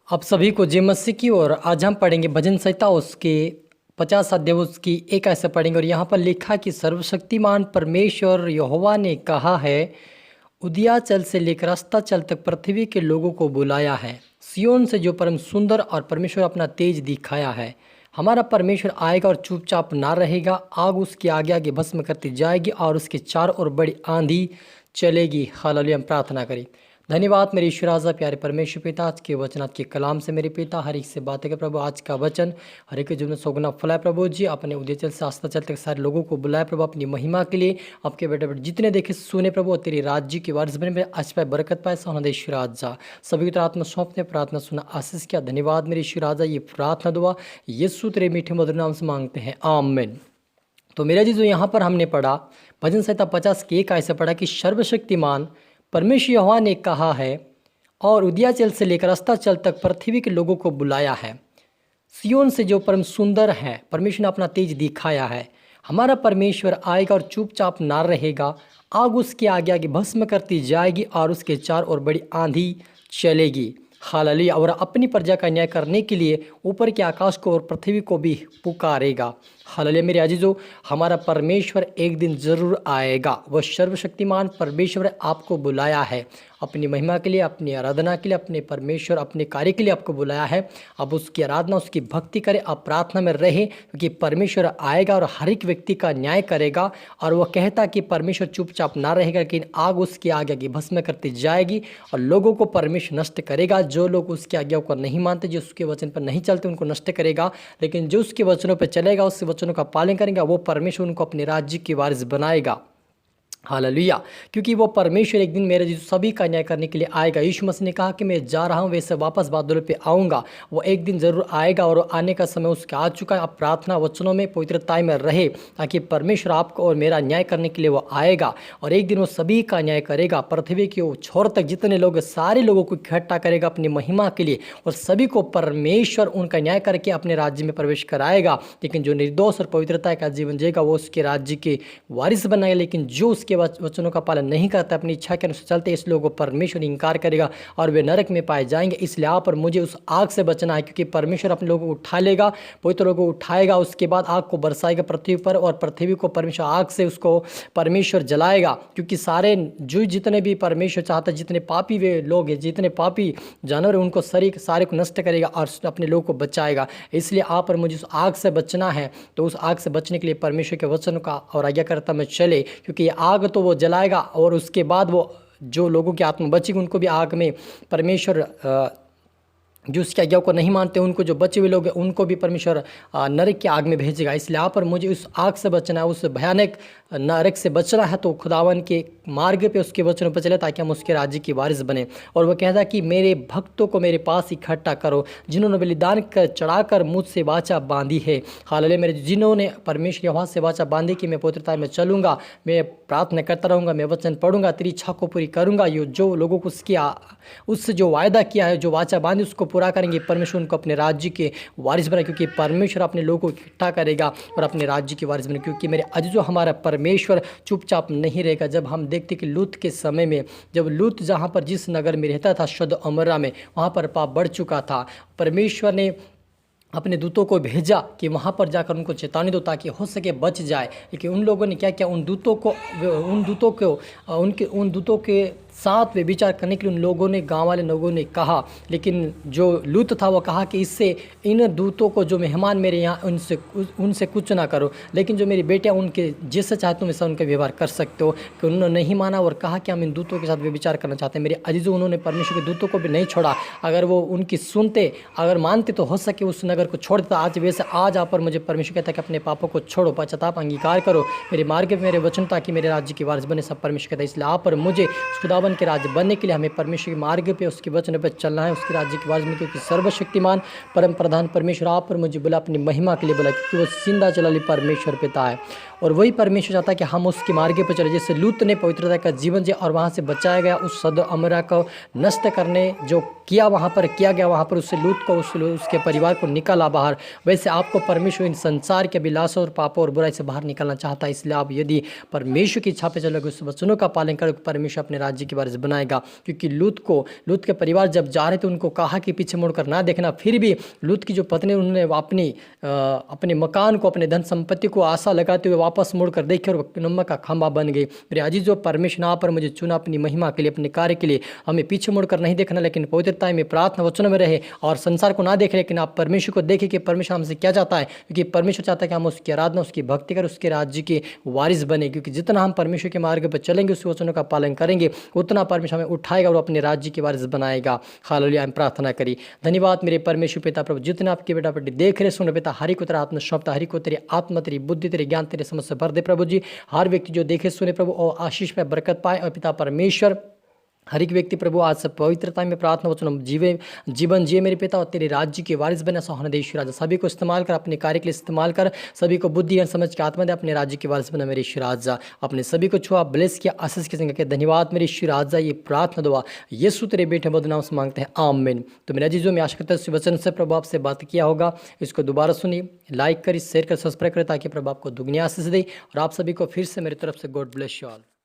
आप सभी को जय मसीह की। और आज हम पढ़ेंगे भजन संहिता उसके 50 अध्याय उसकी एक ऐसे पढ़ेंगे। और यहाँ पर लिखा कि सर्वशक्तिमान परमेश्वर यहोवा ने कहा है, उदयाचल से लेकर अस्ताचल तक पृथ्वी के लोगों को बुलाया है। सियोन से जो परम सुंदर और परमेश्वर अपना तेज दिखाया है। हमारा परमेश्वर आएगा और चुपचाप ना रहेगा। आग उसके आगे आगे भस्म करती जाएगी और उसके चारों ओर बड़ी आंधी चलेगी। हालेलुया। हम प्रार्थना करें। धन्यवाद मेरे ईश्वर आजा प्यारे परमेश्वर पिता, आज के वचन आज के कलाम से मेरे पिता हर एक से बातें कर प्रभु। आज का वचन हर एक के जीवन में सौगुना फलाए प्रभु जी। अपने उदयचल से अस्ताचल तक सारे लोगों को बुलाए प्रभु अपनी महिमा के लिए। आपके बेटे बेटे जितने देखे सुने प्रभु और तेरी राज्य की वारिस बने आज पाए बरकत पाए सोना ईश्वर आजा सभी को आत्मा सौंपने प्रार्थना सुना आशीष किया। धन्यवाद मेरे ईश्वर आजा। ये प्रार्थना दुआ यीशु तेरे मीठे मधुर नाम से मांगते हैं, आमीन। तो मेरा जी जो यहाँ पर हमने पढ़ा भजन संहिता 50 के एक ऐसे पढ़ा कि सर्वशक्तिमान परमेश्वर यहोवा ने कहा है और उदयाचल से लेकर अस्ताचल तक पृथ्वी के लोगों को बुलाया है। सियोन से जो परम सुंदर है परमेश्वर ने अपना तेज दिखाया है। हमारा परमेश्वर आएगा और चुपचाप ना रहेगा। आग उसके आगे आगे भस्म करती जाएगी और उसके चार ओर बड़ी आंधी चलेगी। हालेलुया। और अपनी प्रजा का न्याय करने के लिए ऊपर के आकाश को और पृथ्वी को भी पुकारेगा। हालेलुया। मेरे अजीजों, हमारा परमेश्वर एक दिन जरूर आएगा। वह सर्वशक्तिमान परमेश्वर आपको बुलाया है अपनी महिमा के लिए, अपनी आराधना के लिए, अपने परमेश्वर अपने कार्य के लिए आपको बुलाया है। आप उसकी आराधना उसकी भक्ति करें, आप प्रार्थना में रहे, क्योंकि परमेश्वर आएगा और हर एक व्यक्ति का न्याय करेगा। और वह कहता कि परमेश्वर चुपचाप ना रहेगा, लेकिन आग उसकी आगे आगे भस्म करती जाएगी और लोगों को परमेश्वर नष्ट करेगा। जो लोग उसकी आज्ञा को नहीं मानते, जो उसके वचन पर नहीं चलते, उनको नष्ट करेगा। लेकिन जो उसके वचनों पर चलेगा, उसके वचनों का पालन करेंगे, वो परमेश्वर उनको अपने राज्य की वारिस बनाएगा। हालेलुया। क्योंकि वो परमेश्वर एक दिन मेरे सभी का न्याय करने के लिए आएगा। यीशु मसीह ने कहा कि मैं जा रहा हूँ, वैसे वापस बादलों पे आऊँगा। वो एक दिन ज़रूर आएगा और आने का समय उसका आ चुका है। आप प्रार्थना वचनों में पवित्रता में रहे, ताकि परमेश्वर आपको और मेरा न्याय करने के लिए वो आएगा। और एक दिन वो सभी का न्याय करेगा। पृथ्वी के वो छोर तक जितने लोग, सारे लोगों को इकट्ठा करेगा अपनी महिमा के लिए, और सभी को परमेश्वर उनका न्याय करके अपने राज्य में प्रवेश कराएगा। लेकिन जो निर्दोष और पवित्रता का जीवन जिएगा वो उसके राज्य के वारिस बनाएगा। लेकिन जो उसके वचनों का पालन नहीं करता, अपनी इच्छा के अनुसार चलते, इस लोगों को परमेश्वर इनकार करेगा और वे नरक में पाए जाएंगे। इसलिए आप और मुझे उस आग से बचना है, क्योंकि परमेश्वर अपने लोगों को उठा लेगा, पवित्र लोगों को उठाएगा, उसके बाद आग को बरसाएगा पृथ्वी पर, और पृथ्वी को परमेश्वर आग से उसको परमेश्वर जलाएगा। क्योंकि सारे जो जितने भी परमेश्वर चाहता, जितने पापी वे लोग हैं, जितने पापी जानवर हैं, उनको सारे को नष्ट करेगा और अपने लोगों को बचाएगा। इसलिए आप और मुझे उस आग से बचना है। तो उस आग से बचने के लिए परमेश्वर के वचनों का और आज्ञाकारिता में चले, क्योंकि ये आग तो वो जलाएगा और उसके बाद वो जो लोगों की आत्मा बचेगी उनको भी आग में परमेश्वर, जो उसकी आज्ञा को नहीं मानते, उनको जो बचे हुए लोग हैं उनको भी परमेश्वर नरक की आग में भेजेगा। इसलिए आप और मुझे उस आग से बचना है, उस भयानक नरक से बचना है। तो खुदावन के मार्ग पे उसके वचनों पर चले, ताकि हम उसके राज्य की वारिस बने। और वह कहता कि मेरे भक्तों को मेरे पास इकट्ठा करो, जिन्होंने बलिदान कर चढ़ाकर मुझसे वाचा बांधी है। हालेलुया। मेरे जिन्होंने परमेश्वर यहोवा से वाचा बांधी कि मैं पवित्रता में चलूँगा, मैं प्रार्थना करता रहूँगा, मैं वचन पढ़ूंगा, तेरी इच्छा को पूरी करूँगा। ये जो लोगों को उससे जो वायदा किया है, जो वाचा बांधी, उसको पूरा करेंगे। परमेश्वर उनको अपने राज्य के वारिस बनाए, क्योंकि परमेश्वर अपने लोगों को इकट्ठा करेगा और अपने राज्य के वारिस बने। क्योंकि मेरे अजीजों, हमारा परमेश्वर चुपचाप नहीं रहेगा। जब हम देखते कि लूत के समय में, जब लूत जहाँ पर जिस नगर में रहता था, शुद्ध अमरा में, वहाँ पर पाप बढ़ चुका था। परमेश्वर ने अपने दूतों को भेजा कि वहाँ पर जाकर उनको चेतावनी दो, ताकि हो सके बच जाए। लेकिन उन लोगों ने क्या किया, उन दूतों के साथ वे विचार करने के लिए उन लोगों ने, गांव वाले लोगों ने कहा। लेकिन जो लूत था वो कहा कि इससे इन दूतों को, जो मेहमान मेरे यहाँ, उनसे कुछ ना करो, लेकिन जो मेरी बेटियाँ उनके जैसे चाहते हो वैसा उनका व्यवहार कर सकते हो। कि उन्होंने नहीं माना और कहा कि हम इन दूतों के साथ वे विचार करना चाहते हैं। मेरे अजीजों, उन्होंने परमेश्वर के दूतों को भी नहीं छोड़ा। अगर वो उनकी सुनते, अगर मानते, तो हो सके उस नगर को छोड़ देता। आज वैसे आज आप पर मुझे परमेश्वर कहता है कि अपने पापों को छोड़ो, पश्चाताप अंगीकार करो, मेरे मार्ग में मेरे वचन, ताकि मेरे राज्य की वारिस बने। सब परमेश्वर कहता है। इसलिए आप पर मुझे खुदावन के राज्य बनने के लिए हमें परमेश्वर के मार्ग पे, उसके वचन पे चलना है, उसके राज्य की वारिस में। क्योंकि सर्वशक्तिमान परम प्रधान परमेश्वर आप पर मुझे बोला, अपनी महिमा के लिए बोला, क्योंकि वो जिंदा चलाली परमेश्वर पिता है। और वही परमेश्वर चाहता है कि हम उसके मार्ग पर चले। जैसे लूत ने पवित्रता का जीवन जिया और वहाँ से बचाया गया, उस सद अमरा को नष्ट करने जो किया वहाँ पर किया गया, वहाँ पर उससे लूत को, उसके परिवार को निकाला बाहर। वैसे आपको परमेश्वर इन संसार के अभिलाषों और पापों और बुराई से बाहर निकालना चाहता है। इसलिए आप यदि परमेश्वर की इच्छा पे चलोगे, उस वचनों का पालन करोगे, परमेश्वर अपने राज्य की वारिस बनाएगा। क्योंकि लूत के परिवार जब जा रहे थे उनको कहा कि पीछे मुड़कर ना देखना, फिर भी लूत की जो पत्नी उन्होंने अपने मकान को, अपने धन संपत्ति को आशा लगाते हुए वापस मुड़कर देखे और नमक का खंभा बन गई। मेरे अजीजों, परमेश्वर यहाँ पर मुझे चुना अपनी महिमा के लिए, अपने कार्य के लिए। हमें पीछे मुड़कर नहीं देखना, लेकिन पवित्रता में, प्रार्थना वचनों में रहे और संसार को ना देखे, लेकिन आप परमेश्वर को देखें कि परमेश्वर हमसे क्या चाहता है। क्योंकि परमेश्वर चाहता है कि हम उसकी आराधना, उसकी भक्ति कर, उसके राज्य के वारिस बने। क्योंकि जितना हम परमेश्वर के मार्ग पर चलेंगे, उस वचनों का पालन करेंगे, उतना परमेश्वर हमें उठाएगा और अपने राज्य के वारिस बनाएगा। हालेलुया। हम प्रार्थना करी। धन्यवाद मेरे परमेश्वर पिता प्रभु, जितने आपके बेटा बेटी देख रहे सुन पिता, हरि को तेरा आत्मा सौंपता, हरि को तेरी आत्मा, तेरी बुद्धि, तेरे ज्ञान, तेरे समझ से भर दे प्रभु जी। हर व्यक्ति जो देखे सुने प्रभु और आशीष पे बरकत पाए। और पिता परमेश्वर हर एक व्यक्ति प्रभु आज से पवित्रता में, प्रार्थना वचन जीवन जिए मेरे पिता, और तेरे राज्य के वारिस बने। सोहन देश राजा सभी को इस्तेमाल कर, अपने कार्य के लिए इस्तेमाल कर, सभी को बुद्धि ज्ञान समझ के आत्मा दे, अपने राज्य के वारिस बना मेरे ईश्वर राजा। अपने सभी को छुआ, ब्लेस किया, आशीष के संग के धन्यवाद मेरे ईश्वर राजा। ये प्रार्थना दुआ यीशु तेरे बेटे मधुर नाम से मांगते हैं, आमीन। तो मेरे अजीजों, में आशा करता हूं इस वचन से प्रभु आपसे बात किया होगा। इसको दोबारा सुनिए, लाइक करिए, शेयर कर, सब्सक्राइब करें, ताकि प्रभु आपको दुगनी आशीष दे। और आप सभी को फिर से मेरी तरफ से गॉड ब्लेस यू ऑल।